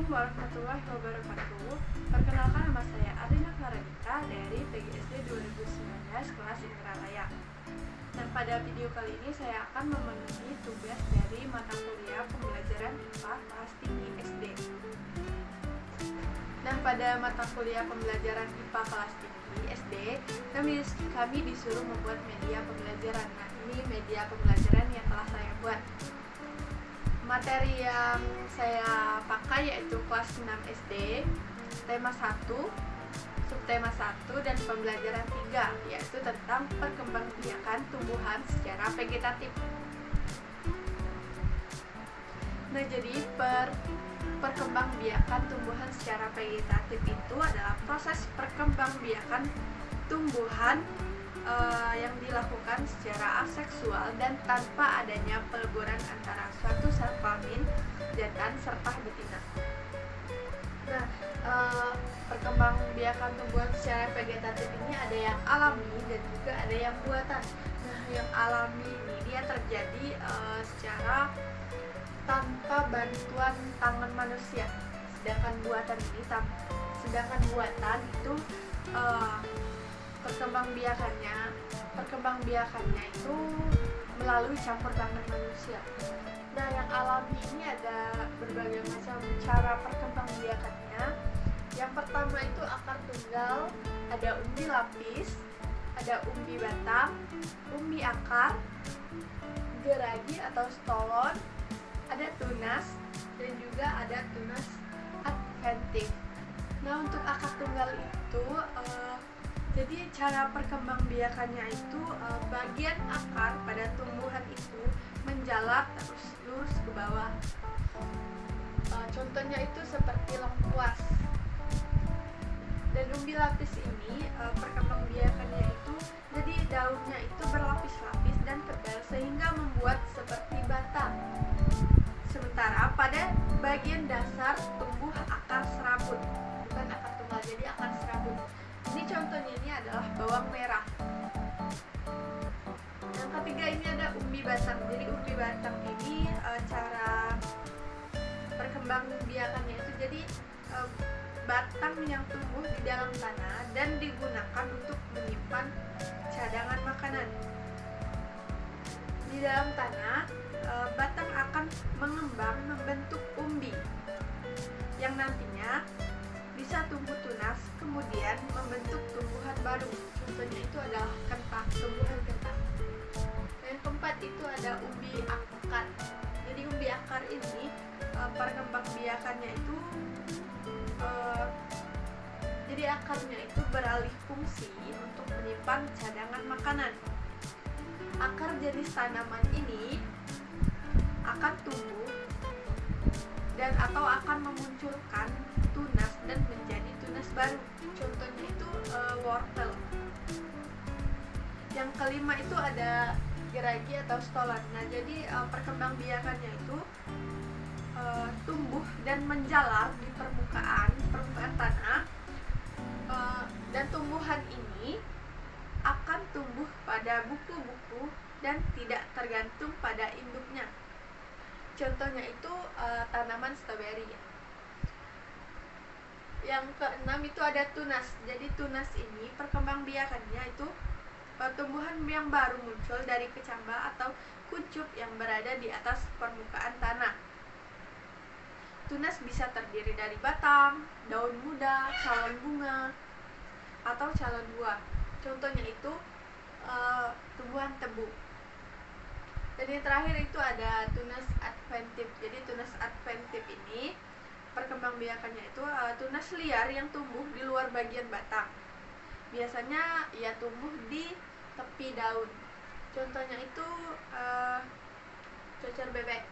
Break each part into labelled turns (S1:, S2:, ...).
S1: Assalamualaikum warahmatullahi wabarakatuh. Perkenalkan, nama saya Arina Faradita dari PGSD 2019 kelas Indralaya. Dan pada video kali ini saya akan memenuhi tugas dari mata kuliah pembelajaran IPA kelas tinggi SD. Dan pada mata kuliah pembelajaran IPA kelas tinggi SD, kami disuruh membuat media pembelajaran. Nah, ini media pembelajaran yang telah saya buat. Materi yang saya pakai yaitu kelas 6 SD, tema 1, subtema 1, dan pembelajaran 3, yaitu tentang perkembangbiakan tumbuhan secara vegetatif. Nah, jadi perkembangbiakan tumbuhan secara vegetatif itu adalah proses perkembangbiakan tumbuhan yang dilakukan secara aseksual dan tanpa adanya peleburan antara suatu sel kelamin jantan serta betina. Nah, perkembangbiakan tumbuhan secara vegetatif ini ada yang alami dan juga ada yang buatan. Nah, yang alami ini dia terjadi secara tanpa bantuan tangan manusia. Sedangkan buatan itu perkembangbiakannya itu melalui campur tangan manusia. Nah, yang alami ini ada berbagai macam cara perkembangbiakannya. Yang pertama itu akar tunggal, ada umbi lapis, ada umbi batang, umbi akar, geragi atau stolon, ada tunas, dan juga ada tunas adventif. Nah, untuk akar tunggal itu jadi cara perkembangbiakannya itu bagian akar pada tumbuhan itu menjalar terus lurus ke bawah. Contohnya itu seperti lengkuas. Dan umbi lapis ini perkembangbiakannya itu jadi daunnya itu berlapis-lapis dan tebal sehingga membuat seperti batang. Sementara pada bagian dasar tumbuh akar serabut, bukan akar tunggal, jadi akar serabut. Ini contohnya ini adalah bawang merah. Yang ketiga ini ada umbi batang. Jadi umbi batang ini cara perkembangbiakannya itu jadi batang yang tumbuh di dalam tanah dan digunakan untuk menyimpan cadangan makanan. Di dalam tanah, batang akan mengembang membentuk umbi yang nantinya bisa tumbuh tunas, kemudian membentuk tumbuhan baru. Contohnya itu adalah kentang, tumbuhan kentang. Yang keempat itu ada umbi akar. Jadi umbi akar ini perkembangbiakannya itu jadi akarnya itu beralih fungsi untuk menyimpan cadangan makanan. Akar jenis tanaman ini akan tumbuh dan atau akan memunculkan tunas dan menjadi tunas baru. Contohnya itu wortel. Yang kelima itu ada geragi atau stolon. Nah, jadi perkembangbiakannya itu tumbuh dan menjalar di permukaan tanah, dan tumbuhan ini akan tumbuh pada buku-buku dan tidak tergantung pada induknya. Contohnya itu tanaman stroberi. Yang keenam itu ada tunas. Jadi tunas ini perkembangbiakannya itu tumbuhan yang baru muncul dari kecambah atau kuncup yang berada di atas permukaan tanah. Tunas bisa terdiri dari batang, daun muda, calon bunga, atau calon buah. Contohnya itu tumbuhan tebu. Dan yang terakhir itu ada tunas adventif. Jadi tunas adventif ini perkembangbiakannya itu tunas liar yang tumbuh di luar bagian batang. Biasanya ia tumbuh di tepi daun. Contohnya itu cocer bebek,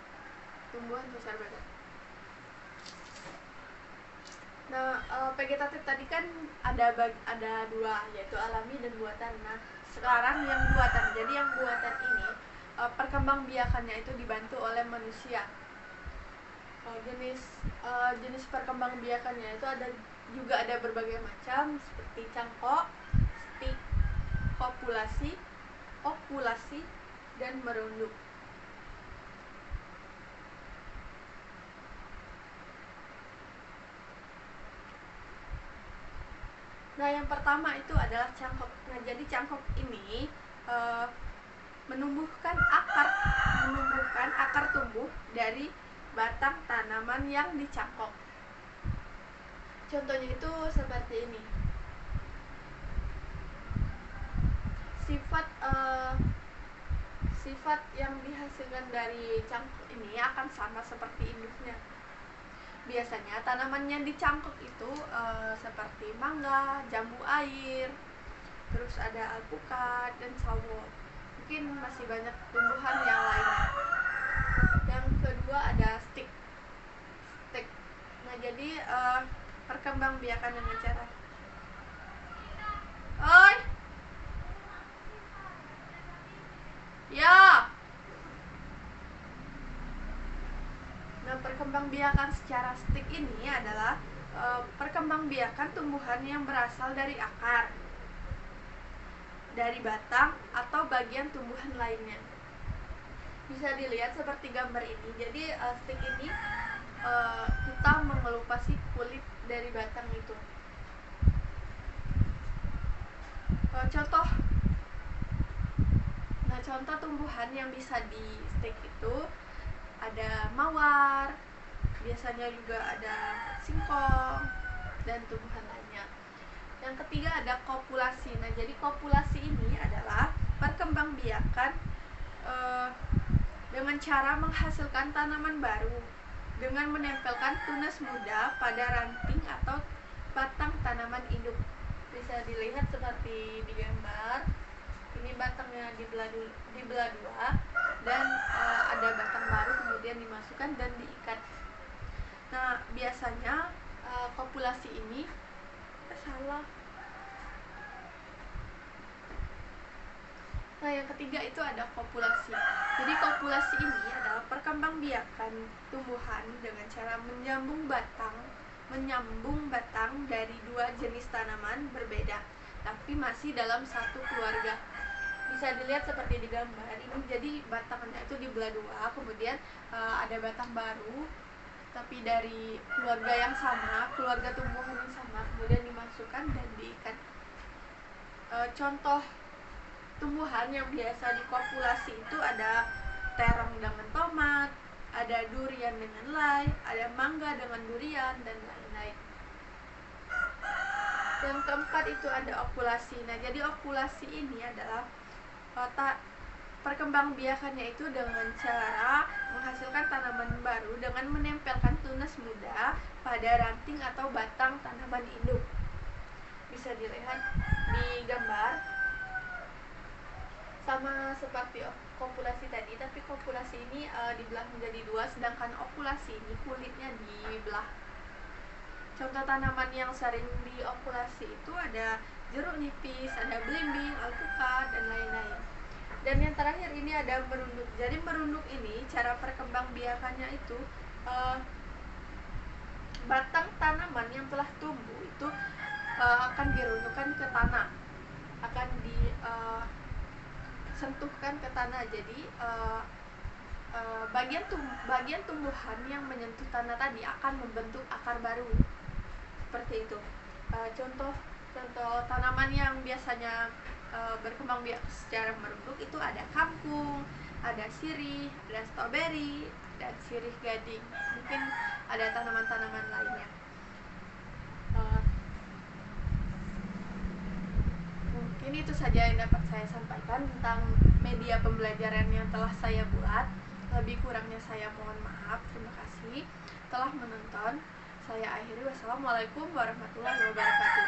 S1: tumbuhan cocer bebek. Nah, vegetatif tadi kan ada dua, yaitu alami dan buatan. Nah, sekarang yang buatan. Jadi yang buatan ini perkembangbiakannya itu dibantu oleh manusia. Jenis perkembangbiakannya itu juga ada berbagai macam, seperti cangkok, stik, okulasi, dan merunduk. Nah, yang pertama itu adalah cangkok. Nah, jadi cangkok ini menumbuhkan akar tumbuh dari batang tanaman yang dicangkok. Contohnya itu seperti ini. Sifat yang dihasilkan dari cangkok ini akan sama seperti induknya. Biasanya tanaman yang dicangkok itu seperti mangga, jambu air, terus ada alpukat dan sawo. Mungkin masih banyak tumbuhan yang lainnya. Yang kedua ada stik. Nah, jadi perkembangbiakan dengan cara ya. Nah, perkembangbiakan secara stik ini adalah perkembangbiakan tumbuhan yang berasal dari akar, dari batang atau bagian tumbuhan lainnya. Bisa dilihat seperti gambar ini. Jadi stik ini kita mengelupasi kulit dari batang itu. Contoh tumbuhan yang bisa di stik itu ada mawar, biasanya juga ada singkong dan tumbuhan lainnya. Yang ketiga ada kopulasi. Nah, jadi kopulasi ini adalah perkembangbiakan dengan cara menghasilkan tanaman baru dengan menempelkan tunas muda pada ranting atau batang tanaman induk. Bisa dilihat seperti di gambar. Ini batangnya dibelah dua dan ada batang baru kemudian dimasukkan dan diikat. Nah, biasanya kopulasi ini Nah, yang ketiga itu ada kopulasi. Jadi kopulasi ini adalah perkembangbiakan tumbuhan dengan cara menyambung batang dari dua jenis tanaman berbeda, tapi masih dalam satu keluarga. Bisa dilihat seperti di gambar ini. Jadi batangnya itu dibelah dua, kemudian ada batang baru tapi dari keluarga yang sama, keluarga tumbuhan yang sama, kemudian dimasukkan dan diikat. Contoh tumbuhan yang biasa dikopulasi itu ada terong dengan tomat, ada durian dengan lai, ada mangga dengan durian, dan lain-lain. Yang keempat itu ada okulasi. Nah, jadi okulasi ini adalah perkembangbiakannya itu dengan cara menghasilkan tanaman baru dengan menempelkan tunas muda pada ranting atau batang tanaman induk. Bisa dilihat di gambar. Sama seperti kopulasi tadi, tapi kopulasi ini dibelah menjadi dua, sedangkan okulasi ini kulitnya dibelah. Contoh tanaman yang sering diokulasi itu ada jeruk nipis, ada belimbing, alpukat, dan lain-lain. Dan yang terakhir ini ada merunduk. Jadi merunduk ini cara perkembangbiakannya itu batang tanaman yang telah tumbuh itu akan dirundukkan ke tanah, akan disentuhkan ke tanah. Jadi bagian tumbuhan yang menyentuh tanah tadi akan membentuk akar baru. Seperti itu. Contoh tanaman yang biasanya berkembang biak secara merunduk itu ada kangkung, ada sirih, ada stroberi, dan sirih gading. Mungkin ada tanaman-tanaman lainnya. Mungkin itu saja yang dapat saya sampaikan tentang media pembelajaran yang telah saya buat. Lebih kurangnya saya mohon maaf. Terima kasih telah menonton. Saya akhiri. Wassalamualaikum warahmatullahi wabarakatuh.